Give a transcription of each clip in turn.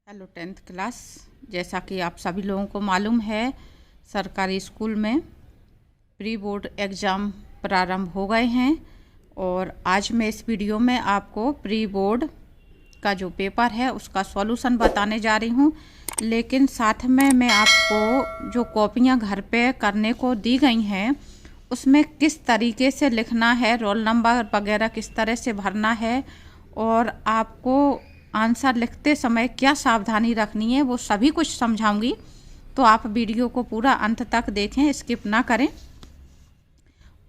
Hello 10th class. जैसा कि आप सभी लोगों को मालूम है, सरकारी स्कूल में प्री बोर्ड एग्ज़ाम प्रारंभ हो गए हैं और आज मैं इस वीडियो में आपको प्री बोर्ड का जो पेपर है उसका सॉल्यूशन बताने जा रही हूं। लेकिन साथ में मैं आपको जो कॉपियां घर पे करने को दी गई हैं उसमें किस तरीके से लिखना है, रोल नंबर वगैरह किस तरह से भरना है और आपको आंसर लिखते समय क्या सावधानी रखनी है, वो सभी कुछ समझाऊंगी। तो आप वीडियो को पूरा अंत तक देखें, स्किप ना करें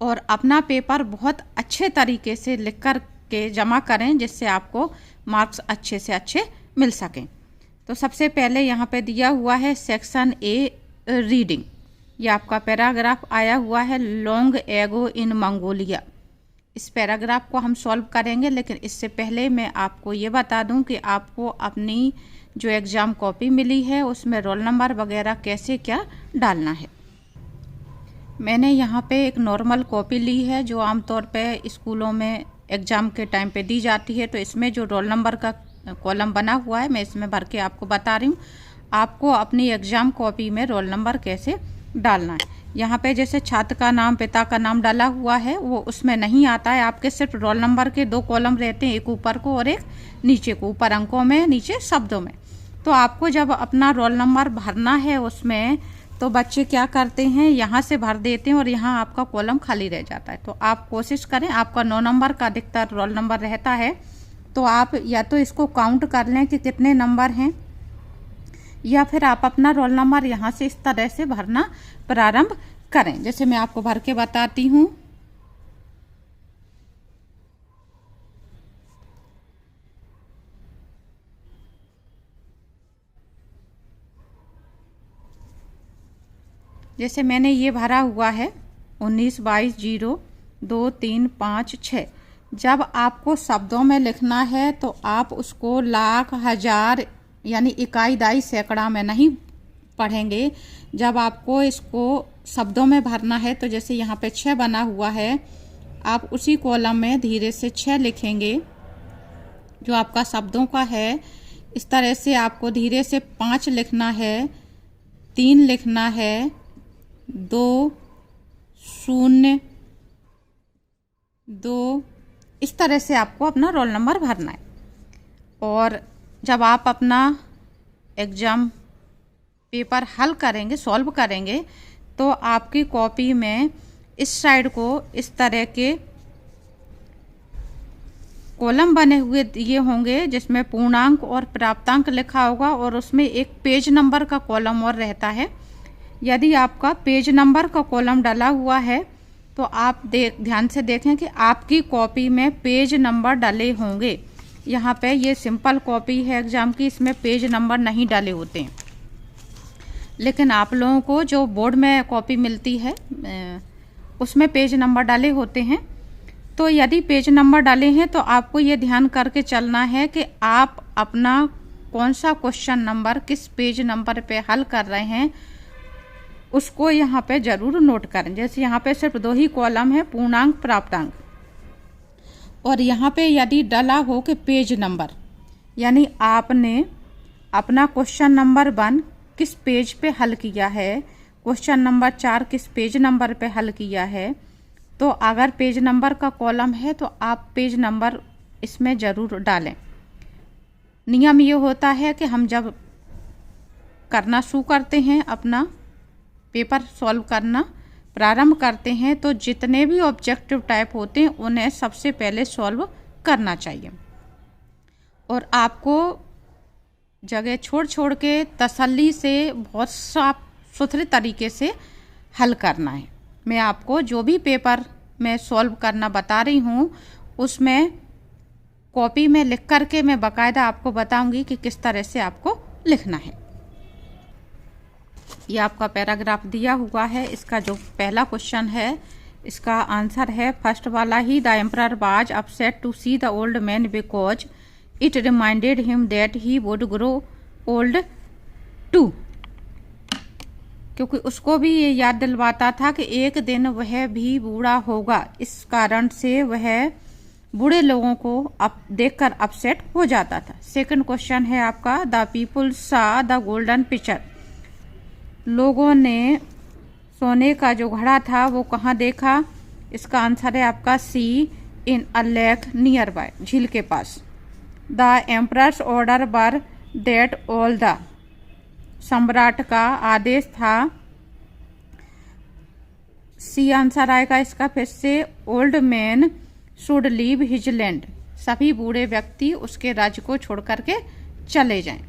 और अपना पेपर बहुत अच्छे तरीके से लिख कर के जमा करें जिससे आपको मार्क्स अच्छे से अच्छे मिल सकें। तो सबसे पहले यहाँ पे दिया हुआ है सेक्शन ए रीडिंग। ये आपका पैराग्राफ आया हुआ है लॉन्ग एगो इन मंगोलिया। इस पैराग्राफ को हम सॉल्व करेंगे, लेकिन इससे पहले मैं आपको ये बता दूं कि आपको अपनी जो एग्ज़ाम कॉपी मिली है उसमें रोल नंबर वगैरह कैसे क्या डालना है। मैंने यहाँ पे एक नॉर्मल कॉपी ली है जो आमतौर पे स्कूलों में एग्ज़ाम के टाइम पे दी जाती है। तो इसमें जो रोल नंबर का कॉलम बना हुआ है मैं इसमें भर के आपको बता रही हूँ आपको अपनी एग्ज़ाम कॉपी में रोल नंबर कैसे डालना है। यहाँ पे जैसे छात्र का नाम, पिता का नाम डाला हुआ है वो उसमें नहीं आता है। आपके सिर्फ रोल नंबर के दो कॉलम रहते हैं, एक ऊपर को और एक नीचे को, ऊपर अंकों में नीचे शब्दों में। तो आपको जब अपना रोल नंबर भरना है उसमें तो बच्चे क्या करते हैं, यहाँ से भर देते हैं और यहाँ आपका कॉलम खाली रह जाता है। तो आप कोशिश करें, आपका 9 नंबर का अधिकतर रोल नंबर रहता है तो आप या तो इसको काउंट कर लें कि कितने नंबर हैं, या फिर आप अपना रोल नंबर यहाँ से इस तरह से भरना प्रारंभ करें। जैसे मैं आपको भर के बताती हूँ। जैसे मैंने ये भरा हुआ है 19 22 0 2 3 5 6। जब आपको शब्दों में लिखना है तो आप उसको लाख, हजार यानी इकाई, दाई, सैकड़ा में नहीं पढ़ेंगे। जब आपको इसको शब्दों में भरना है तो जैसे यहाँ पे 6 बना हुआ है, आप उसी कॉलम में धीरे से 6 लिखेंगे जो आपका शब्दों का है। इस तरह से आपको धीरे से 5 लिखना है, 3 लिखना है, 2 0 2, इस तरह से आपको अपना रोल नंबर भरना है। और जब आप अपना एग्ज़ाम पेपर हल करेंगे, सॉल्व करेंगे, तो आपकी कॉपी में इस साइड को इस तरह के कॉलम बने हुए दिए होंगे जिसमें पूर्णांक और प्राप्तांक लिखा होगा और उसमें एक पेज नंबर का कॉलम और रहता है। यदि आपका पेज नंबर का कॉलम डला हुआ है तो आप ध्यान से देखें कि आपकी कॉपी में पेज नंबर डले होंगे। यहाँ पे ये सिंपल कॉपी है एग्ज़ाम की, इसमें पेज नंबर नहीं डाले होते हैं। लेकिन आप लोगों को जो बोर्ड में कॉपी मिलती है उसमें पेज नंबर डाले होते हैं। तो यदि पेज नंबर डाले हैं तो आपको ये ध्यान करके चलना है कि आप अपना कौन सा क्वेश्चन नंबर किस पेज नंबर पे हल कर रहे हैं उसको यहाँ पे ज़रूर नोट करें। जैसे यहाँ पे सिर्फ 2 ही कॉलम है, पूर्णांक, प्राप्तांक, और यहाँ पे यदि डला हो कि पेज नंबर, यानी आपने अपना क्वेश्चन नंबर 1 किस पेज पे हल किया है, क्वेश्चन नंबर 4 किस पेज नंबर पे हल किया है। तो अगर पेज नंबर का कॉलम है तो आप पेज नंबर इसमें ज़रूर डालें। नियम ये होता है कि हम जब करना शुरू करते हैं, अपना पेपर सॉल्व करना प्रारंभ करते हैं, तो जितने भी ऑब्जेक्टिव टाइप होते हैं उन्हें सबसे पहले सॉल्व करना चाहिए और आपको जगह छोड़ छोड़ के तसल्ली से बहुत साफ सुथरे तरीके से हल करना है। मैं आपको जो भी पेपर में सॉल्व करना बता रही हूँ उसमें कॉपी में लिख करके मैं बाकायदा आपको बताऊंगी कि किस तरह से आपको लिखना है। ये आपका पैराग्राफ दिया हुआ है। इसका जो पहला क्वेश्चन है इसका आंसर है फर्स्ट वाला ही, the emperor was upset to see the old man because it reminded him that he would grow old too. क्योंकि उसको भी ये याद दिलवाता था कि एक दिन वह भी बूढ़ा होगा, इस कारण से वह बूढ़े लोगों को देखकर अपसेट हो जाता था। सेकंड क्वेश्चन है आपका, द पीपुल सा द गोल्डन पिक्चर। लोगों ने सोने का जो घड़ा था वो कहाँ देखा? इसका आंसर है आपका C, in a lake near by, झील के पास। The emperor's order were that all the, सम्राट का आदेश था, सी आंसर आएगा इसका फिर से, old man should leave his land, सभी बूढ़े व्यक्ति उसके राज्य को छोड़ करके चले जाएं।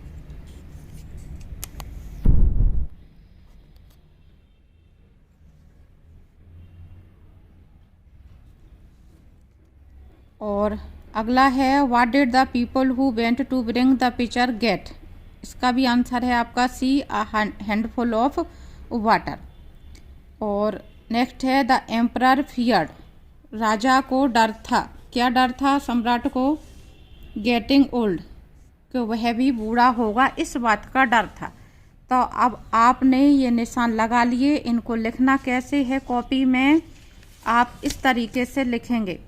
और अगला है, what did the people who went to bring the picture get? इसका भी आंसर है आपका C, a handful of water. और नेक्स्ट है, द एम्परर फियर्ड, राजा को डर था, क्या डर था सम्राट को? गेटिंग ओल्ड, कि वह भी बूढ़ा होगा, इस बात का डर था। तो अब आपने ये निशान लगा लिए, इनको लिखना कैसे है कॉपी में? आप इस तरीके से लिखेंगे।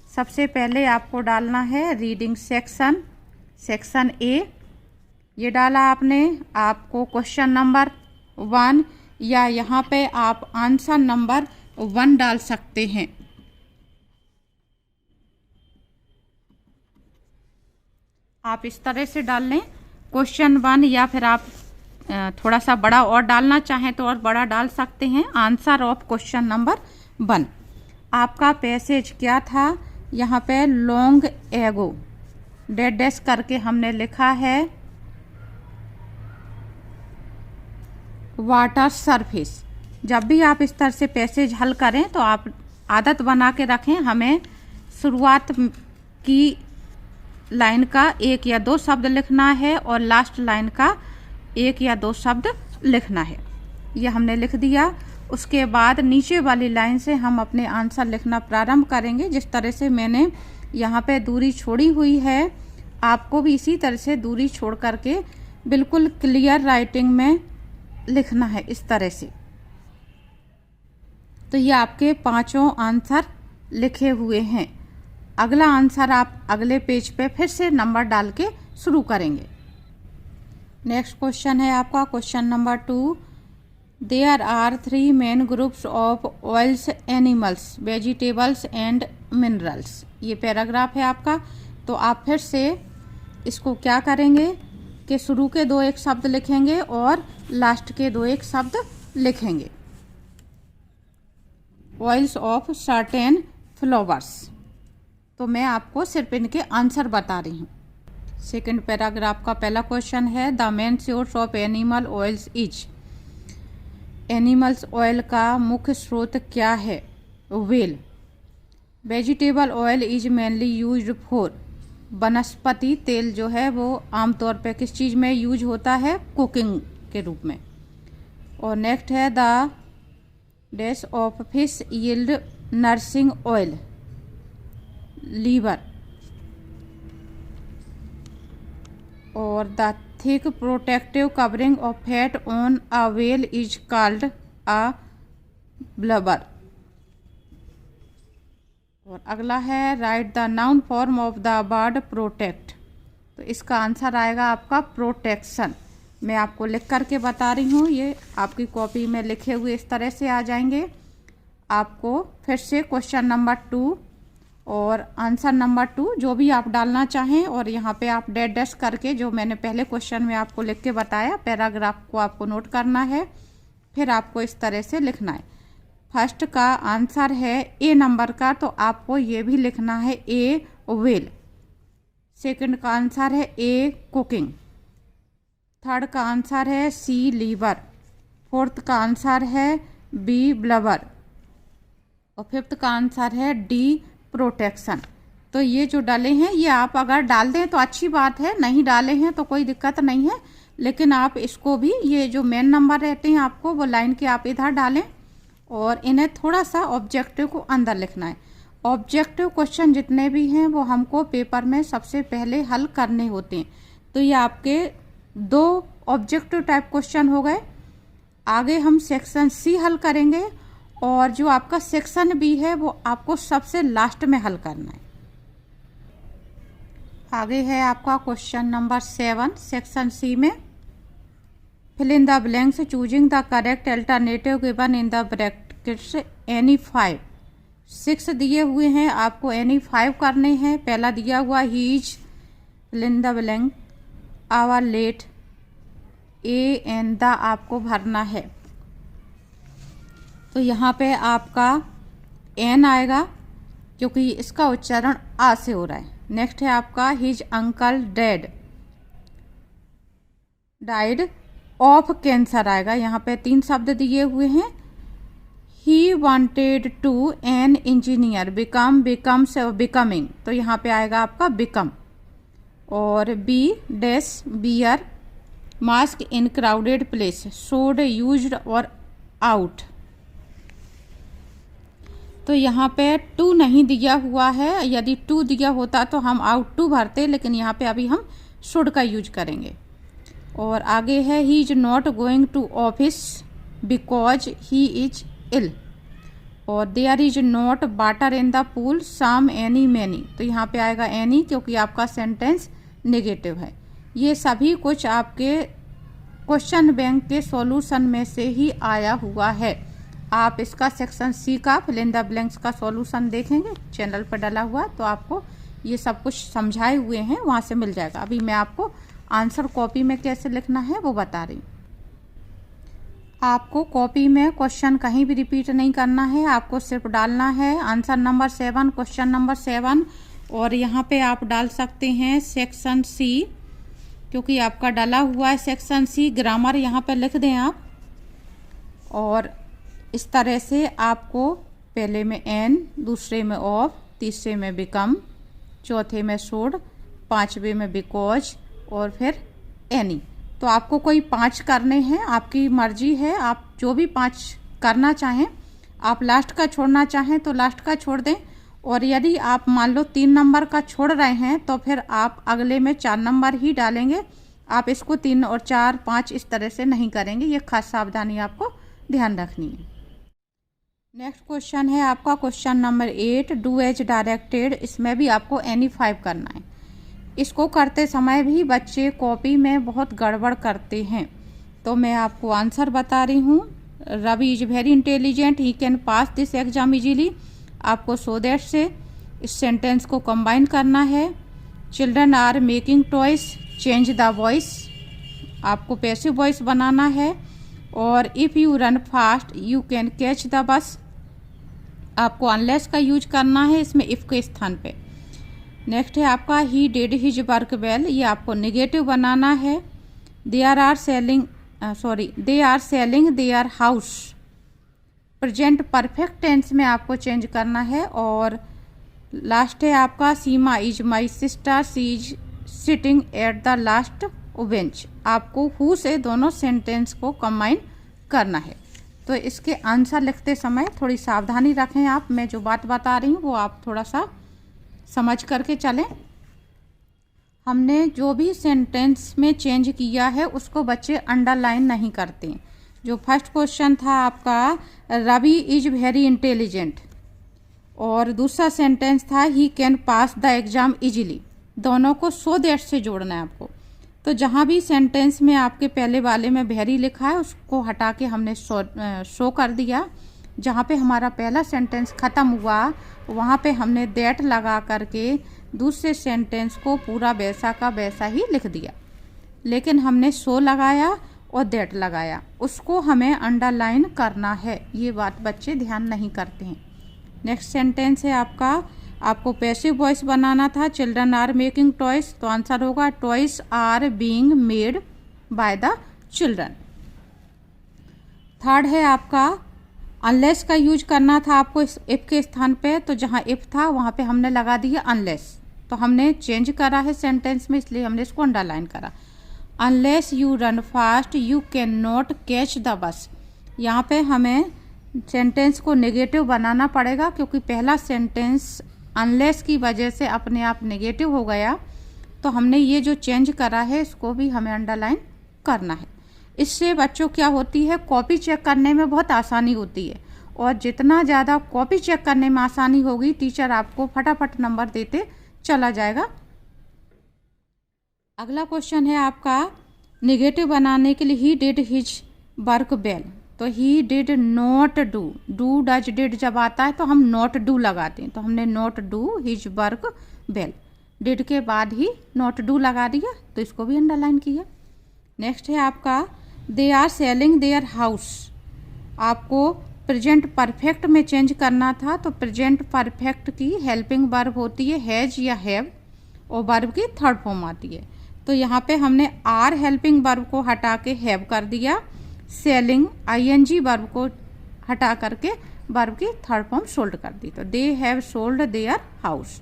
सबसे पहले आपको डालना है रीडिंग सेक्शन, सेक्शन ए, ये डाला आपने। आपको क्वेश्चन नंबर 1 या यहाँ पे आप आंसर नंबर 1 डाल सकते हैं। आप इस तरह से डाल लें क्वेश्चन 1, या फिर आप थोड़ा सा बड़ा और डालना चाहें तो और बड़ा डाल सकते हैं। Answer of question number 1। आपका पैसेज क्या था? यहाँ पे लॉन्ग एगो डेड डैश करके हमने लिखा है वाटर सरफेस। जब भी आप इस तरह से पैसेज हल करें तो आप आदत बना के रखें, हमें शुरुआत की लाइन का 1 या 2 शब्द लिखना है और लास्ट लाइन का 1 या 2 शब्द लिखना है। ये हमने लिख दिया। उसके बाद नीचे वाली लाइन से हम अपने आंसर लिखना प्रारंभ करेंगे। जिस तरह से मैंने यहाँ पे दूरी छोड़ी हुई है, आपको भी इसी तरह से दूरी छोड़ करके बिल्कुल क्लियर राइटिंग में लिखना है, इस तरह से। तो ये आपके 5 आंसर लिखे हुए हैं। अगला आंसर आप अगले पेज पे फिर से नंबर डाल के शुरू करेंगे। नेक्स्ट क्वेश्चन है आपका question number 2। There are 3 main groups of oils, animals, vegetables and minerals. ये पैराग्राफ है आपका। तो आप फिर से इसको क्या करेंगे कि शुरू के 2 एक शब्द लिखेंगे और लास्ट के 2 एक शब्द लिखेंगे। Oils of certain flowers. तो मैं आपको सिर्फ इनके आंसर बता रही हूँ। सेकंड पैराग्राफ का पहला क्वेश्चन है, the main source of animal oils is. Animals oil का मुख्य स्रोत क्या है? Whale. Vegetable oil is mainly used for. वनस्पति तेल जो है वो आमतौर पे किस चीज़ में यूज होता है? कुकिंग के रूप में। और नेक्स्ट है, the dash of fish yield nursing oil, liver. और the thick protective covering of fat on a whale is called a blubber. और अगला है, write the noun form of the word protect. तो इसका आंसर आएगा आपका protection. मैं आपको लिख करके बता रही हूँ, ये आपकी कॉपी में लिखे हुए इस तरह से आ जाएंगे। आपको फिर से क्वेश्चन नंबर 2 और आंसर नंबर 2 जो भी आप डालना चाहें, और यहाँ पे आप डेड डैश करके जो मैंने पहले क्वेश्चन में आपको लिख के बताया पैराग्राफ को आपको नोट करना है। फिर आपको इस तरह से लिखना है। फर्स्ट का आंसर है ए नंबर का, तो आपको ये भी लिखना है ए व्हेल। सेकंड का आंसर है ए कुकिंग। थर्ड का आंसर है सी लीवर। फोर्थ का आंसर है बी ब्लबर। और फिफ्थ का आंसर है डी प्रोटेक्शन। तो ये जो डाले हैं ये आप अगर डाल दें तो अच्छी बात है, नहीं डाले हैं तो कोई दिक्कत नहीं है, लेकिन आप इसको भी, ये जो मेन नंबर रहते हैं आपको वो लाइन के आप इधर डालें और इन्हें थोड़ा सा ऑब्जेक्टिव को अंदर लिखना है। ऑब्जेक्टिव क्वेश्चन जितने भी हैं वो हमको पेपर में सबसे पहले हल करने होते हैं। तो ये आपके 2 ऑब्जेक्टिव टाइप क्वेश्चन हो गए। आगे हम सेक्शन सी हल करेंगे और जो आपका सेक्शन बी है वो आपको सबसे लास्ट में हल करना है। आगे है आपका क्वेश्चन नंबर 7 सेक्शन सी में fill in the blanks choosing the correct alternative given in the brackets any 5। 6 दिए हुए हैं, आपको एनी 5 करने हैं। पहला दिया हुआ ही is fill in the blank our late a and the आपको भरना है। तो यहाँ पे आपका एन आएगा क्योंकि इसका उच्चारण आ से हो रहा है। नेक्स्ट है आपका his uncle died of cancer आएगा। यहाँ पे 3 शब्द दिए हुए हैं। He wanted to an engineer becomes becoming, तो यहाँ पे आएगा आपका बिकम। और B dash wear mask in crowded place should used और आउट। तो यहाँ पे 2 नहीं दिया हुआ है, यदि 2 दिया होता तो हम आउट टू भरते, लेकिन यहाँ पे अभी हम शुड का यूज करेंगे। और आगे है he is not going to office because he is ill. और there is not water in the pool some any many, तो यहाँ पे आएगा एनी क्योंकि आपका सेंटेंस नेगेटिव है। ये सभी कुछ आपके क्वेश्चन बैंक के सॉल्यूशन में से ही आया हुआ है। आप इसका सेक्शन सी का फिल इन द ब्लैंक्स का सॉल्यूशन देखेंगे, चैनल पर डाला हुआ, तो आपको ये सब कुछ समझाए हुए हैं, वहाँ से मिल जाएगा। अभी मैं आपको आंसर कॉपी में कैसे लिखना है वो बता रही हूँ। आपको कॉपी में क्वेश्चन कहीं भी रिपीट नहीं करना है, आपको सिर्फ डालना है आंसर नंबर 7, क्वेश्चन नंबर 7। और यहाँ पे आप डाल सकते हैं सेक्शन सी क्योंकि आपका डाला हुआ है सेक्शन सी। ग्रामर यहाँ पे लिख दें आप। और इस तरह से आपको पहले में एन, दूसरे में ऑफ, तीसरे में बिकम, चौथे में शुड, 5वें में बिकॉज और फिर एनी। तो आपको कोई 5 करने हैं, आपकी मर्जी है, आप जो भी 5 करना चाहें। आप लास्ट का छोड़ना चाहें तो लास्ट का छोड़ दें। और यदि आप मान लो 3 नंबर का छोड़ रहे हैं तो फिर आप अगले में 4 नंबर ही डालेंगे। आप इसको 3 और 4, 5 इस तरह से नहीं करेंगे। ये खास सावधानी आपको ध्यान रखनी है। नेक्स्ट क्वेश्चन है आपका question number 8 do as directed. इसमें भी आपको एनी 5 करना है। इसको करते समय भी बच्चे कॉपी में बहुत गड़बड़ करते हैं, तो मैं आपको आंसर बता रही हूँ। Ravi is very intelligent, he can pass this exam easily. आपको सो दैट से इस सेंटेंस को कंबाइन करना है। Children are making toys, change the voice, आपको पैसिव वॉइस बनाना है। और if you run fast you can catch the bus, आपको अनलेस का यूज करना है इसमें इफ़ के स्थान पे। नेक्स्ट है आपका he did his work well, ये आपको नेगेटिव बनाना है। They are selling their house, present perfect tense में आपको चेंज करना है। और लास्ट है आपका Seema is my sister, she is sitting at the last bench. आपको हु से दोनों सेंटेंस को कंबाइन करना है। तो इसके आंसर लिखते समय थोड़ी सावधानी रखें आप। मैं जो बात बता रही हूँ वो आप थोड़ा सा समझ करके चलें। हमने जो भी सेंटेंस में चेंज किया है उसको बच्चे अंडरलाइन नहीं करते। जो फर्स्ट क्वेश्चन था आपका रवि इज वेरी इंटेलिजेंट, और दूसरा सेंटेंस था ही can pass the exam easily. दोनों को सो दैट से जोड़ना है आपको। तो जहाँ भी सेंटेंस में आपके पहले वाले में वेरी लिखा है उसको हटा के हमने शो कर दिया। जहाँ पे हमारा पहला सेंटेंस ख़त्म हुआ वहाँ पे हमने दैट लगा करके दूसरे सेंटेंस को पूरा वैसा का वैसा ही लिख दिया। लेकिन हमने सो लगाया और दैट लगाया, उसको हमें अंडरलाइन करना है। ये बात बच्चे ध्यान नहीं करते हैं। नेक्स्ट सेंटेंस है आपको पैसिव वॉइस बनाना था। चिल्ड्रन आर मेकिंग टॉयज, तो आंसर होगा toys are being made by the children. Third है आपका अनलेस का यूज करना था आपको इफ के स्थान पे। तो जहाँ इफ था वहाँ पे हमने लगा दिया अनलेस। तो हमने चेंज करा है सेंटेंस में, इसलिए हमने इसको अंडरलाइन करा। Unless you run fast you can not catch the बस। यहाँ पे हमें सेंटेंस को नेगेटिव बनाना पड़ेगा क्योंकि पहला सेंटेंस अनलेस की वजह से अपने आप नेगेटिव हो गया। तो हमने ये जो चेंज करा है इसको भी हमें अंडरलाइन करना है। इससे बच्चों क्या होती है, कॉपी चेक करने में बहुत आसानी होती है। और जितना ज़्यादा कॉपी चेक करने में आसानी होगी टीचर आपको फटाफट नंबर देते चला जाएगा। अगला क्वेश्चन है आपका निगेटिव बनाने के लिए he did his work well, तो he did not do, do does did जब आता है तो हम नॉट डू लगाते हैं, तो हमने not do his work well, did के बाद ही नॉट डू लगा दिया, तो इसको भी अंडरलाइन किया। नेक्स्ट है आपका they are selling their house, आपको प्रेजेंट परफेक्ट में चेंज करना था, तो प्रेजेंट परफेक्ट की हेल्पिंग वर्ब होती है हैज या हैव, और वर्ब की थर्ड फॉर्म आती है, तो यहाँ पे हमने आर हेल्पिंग वर्ब को हटा के हैव कर दिया, सेलिंग आईएनजी वर्ब को हटा करके वर्ब की थर्ड फॉर्म सोल्ड कर दी, तो they have sold their house,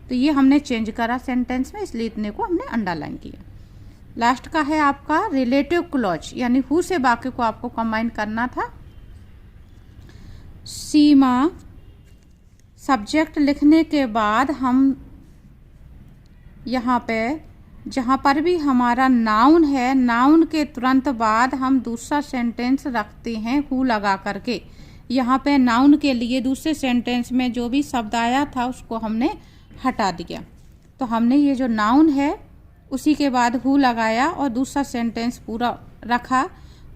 तो ये हमने चेंज करा सेंटेंस में, इसलिए इतने को हमने अंडरलाइन किया। लास्ट का है आपका रिलेटिव क्लॉज, यानी हु से वाक्य को आपको कंबाइन करना था। सीमा सब्जेक्ट लिखने के बाद हम यहाँ पे जहाँ पर भी हमारा नाउन है, नाउन के तुरंत बाद हम दूसरा सेंटेंस रखते हैं हु लगा करके। यहाँ पे नाउन के लिए दूसरे सेंटेंस में जो भी शब्द आया था उसको हमने हटा दिया, तो हमने ये जो नाउन है उसी के बाद हु लगाया और दूसरा सेंटेंस पूरा रखा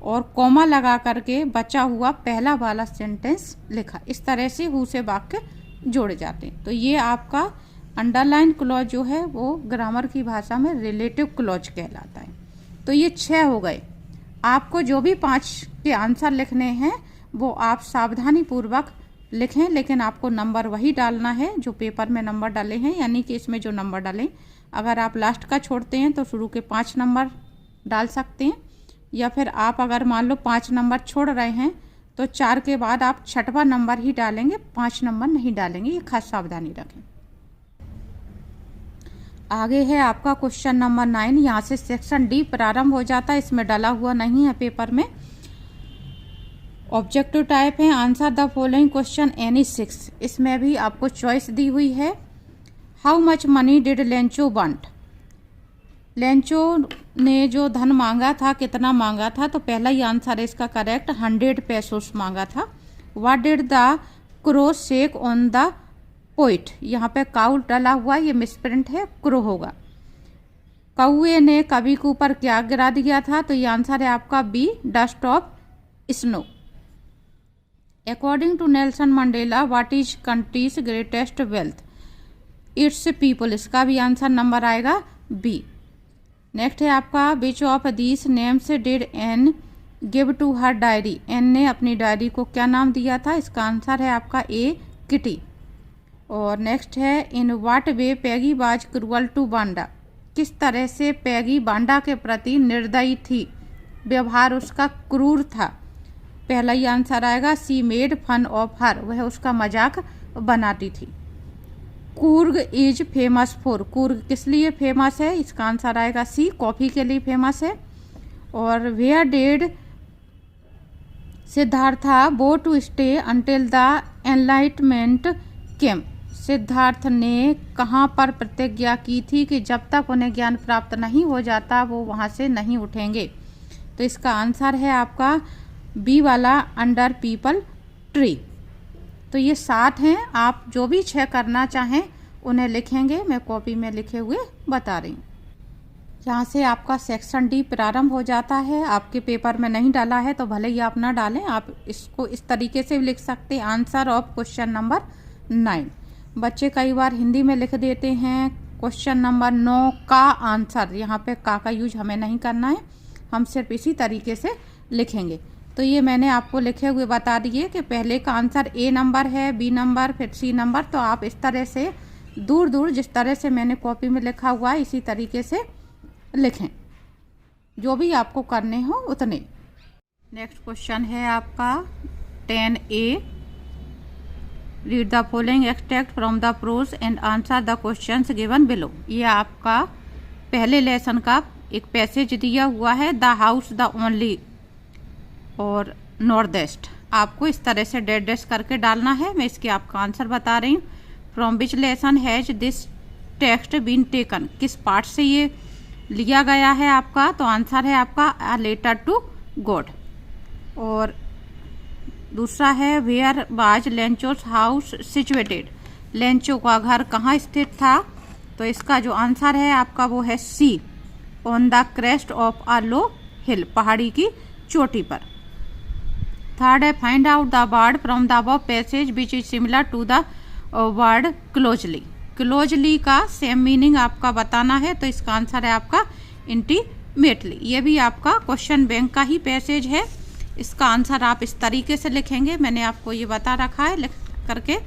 और कॉमा लगा करके बचा हुआ पहला वाला सेंटेंस लिखा। इस तरह से हु से वाक्य जोड़े जाते हैं। तो ये आपका अंडरलाइन क्लॉज जो है वो ग्रामर की भाषा में रिलेटिव क्लॉज कहलाता है। तो ये 6 हो गए। आपको जो भी 5 के आंसर लिखने हैं वो आप सावधानी पूर्वक लिखें, लेकिन आपको नंबर वही डालना है जो पेपर में नंबर डाले हैं, यानी कि इसमें जो नंबर डालें। अगर आप लास्ट का छोड़ते हैं तो शुरू के 5 नंबर डाल सकते हैं, या फिर आप अगर मान लो 5 नंबर छोड़ रहे हैं तो 4 के बाद आप 6वां नंबर ही डालेंगे, 5 नंबर नहीं डालेंगे, ये खास सावधानी रखें। आगे है आपका क्वेश्चन नंबर 9, यहाँ से सेक्शन डी प्रारंभ हो जाता है, इसमें डाला हुआ नहीं है पेपर में। ऑब्जेक्टिव टाइप है answer the following question any 6, इसमें भी आपको चॉइस दी हुई है। How much money did Lencho want, Lencho ने जो धन मांगा था कितना मांगा था, तो पहला ही आंसर है इसका करेक्ट, 100 पेसोस मांगा था। What did the crow shake on the poet, यहाँ पे काउ डाला हुआ, ये मिसप्रिंट है, क्रो होगा। कौए ने कवि के ऊपर क्या गिरा दिया था, तो ये आंसर है आपका B, dust of snow. According to Nelson Mandela what is countries greatest wealth, it's people, इसका भी आंसर नंबर आएगा बी। नेक्स्ट है आपका which of these names did Anne give to her diary, Anne ने अपनी diary को क्या नाम दिया था, इसका आंसर है आपका ए, किटी। और नेक्स्ट है in what way Peggy was cruel to Wanda, किस तरह से पैगी वांडा के प्रति निर्दयी थी, व्यवहार उसका क्रूर था। पहला ही आंसर आएगा she made fun of her, वह उसका मजाक बनाती थी। Coorg is famous for, Coorg किस लिए फेमस है, इसका आंसर आएगा सी, कॉफ़ी के लिए फेमस है। और where did Siddhartha go to stay until the enlightenment came, Siddharth ने कहाँ पर प्रतिज्ञा की थी कि जब तक उन्हें ज्ञान प्राप्त नहीं हो जाता वो वहाँ से नहीं उठेंगे, तो इसका आंसर है आपका बी वाला, अंडर पीपल ट्री। तो ये 7 हैं, आप जो भी 6 करना चाहें उन्हें लिखेंगे, मैं कॉपी में लिखे हुए बता रही हूँ। यहाँ से आपका सेक्शन डी प्रारंभ हो जाता है, आपके पेपर में नहीं डाला है तो भले ही आप ना डालें, आप इसको इस तरीके से भी लिख सकते हैं, आंसर ऑफ क्वेश्चन नंबर 9। बच्चे कई बार हिंदी में लिख देते हैं क्वेश्चन नंबर 9 का आंसर, यहाँ पे का यूज हमें नहीं करना है, हम सिर्फ इसी तरीके से लिखेंगे। तो ये मैंने आपको लिखे हुए बता दिए कि पहले का आंसर ए नंबर है, बी नंबर, फिर सी नंबर, तो आप इस तरह से दूर दूर जिस तरह से मैंने कॉपी में लिखा हुआ है इसी तरीके से लिखें, जो भी आपको करने हो उतने। नेक्स्ट क्वेश्चन है आपका 10A, read the following extract from the prose and answer the questions given below. ये आपका पहले लेसन का एक पैसेज दिया हुआ है, द हाउस द ओनली और नॉर्थ ईस्ट, आपको इस तरह से डेड डैश करके डालना है। मैं इसके आपका आंसर बता रही हूँ। From which lesson has this text been taken, किस पार्ट से ये लिया गया है आपका, तो आंसर है आपका अ लेटर टू गॉड। और दूसरा है where was Lencho's house situated, Lencho का घर कहाँ स्थित था, तो इसका जो आंसर है आपका वो है C, on the crest of a low hill, पहाड़ी की चोटी पर। थर्ड है find out the word from the above passage which is similar to the word closely. Closely का सेम मीनिंग आपका बताना है, तो इसका आंसर है आपका इंटीमेटली। ये भी आपका क्वेश्चन बैंक का ही पैसेज है। इसका आंसर आप इस तरीके से लिखेंगे, मैंने आपको ये बता रखा है लिख करके।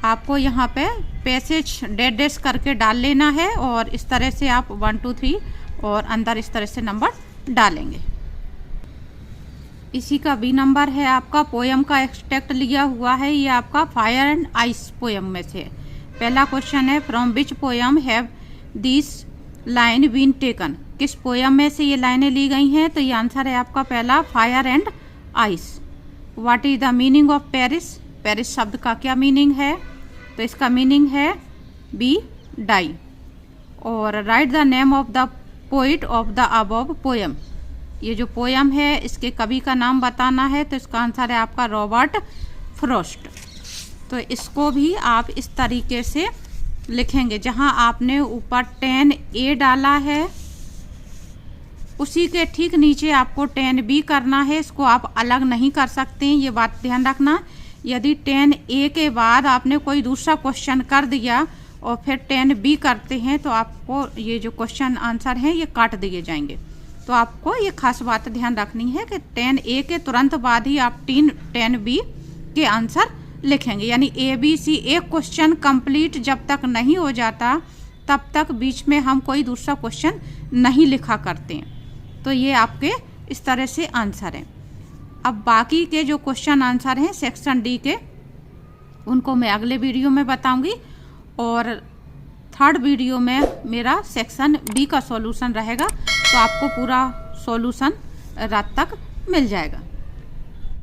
आपको यहाँ पे पैसेज डेड डेस करके डाल लेना है और इस तरह से आप 1 2 3 और अंदर इस तरह से नंबर डालेंगे। इसी का बी नंबर है आपका पोयम का एक्सट्रैक्ट लिया हुआ है, ये आपका फायर एंड आइस पोयम में से। पहला क्वेश्चन है from which poem have this line been taken, किस पोयम में से ये लाइनें ली गई हैं, तो ये आंसर है आपका पहला fire and ice. What is the meaning of Paris, Paris शब्द का क्या मीनिंग है, तो इसका मीनिंग है बी डाई। और right the name of the poet of the above poem, ये जो पोयम है इसके कवि का नाम बताना है, तो इसका आंसर है आपका रॉबर्ट फ्रॉस्ट। तो इसको भी आप इस तरीके से लिखेंगे, जहां आपने ऊपर 10A डाला है उसी के ठीक नीचे आपको 10B करना है, इसको आप अलग नहीं कर सकते हैं, ये बात ध्यान रखना। यदि 10A के बाद आपने कोई दूसरा क्वेश्चन कर दिया और फिर 10B करते हैं तो आपको ये जो क्वेश्चन आंसर हैं ये काट दिए जाएंगे। तो आपको ये खास बात ध्यान रखनी है कि 10A के तुरंत बाद ही आप 10B के आंसर लिखेंगे। यानी ABC एक क्वेश्चन कंप्लीट जब तक नहीं हो जाता तब तक बीच में हम कोई दूसरा क्वेश्चन नहीं लिखा करते हैं। तो ये आपके इस तरह से आंसर हैं। अब बाकी के जो क्वेश्चन आंसर हैं सेक्शन डी के, उनको मैं अगले वीडियो में बताऊंगी और थर्ड वीडियो में मेरा सेक्शन बी का सॉल्यूशन रहेगा, तो आपको पूरा सॉल्यूशन रात तक मिल जाएगा।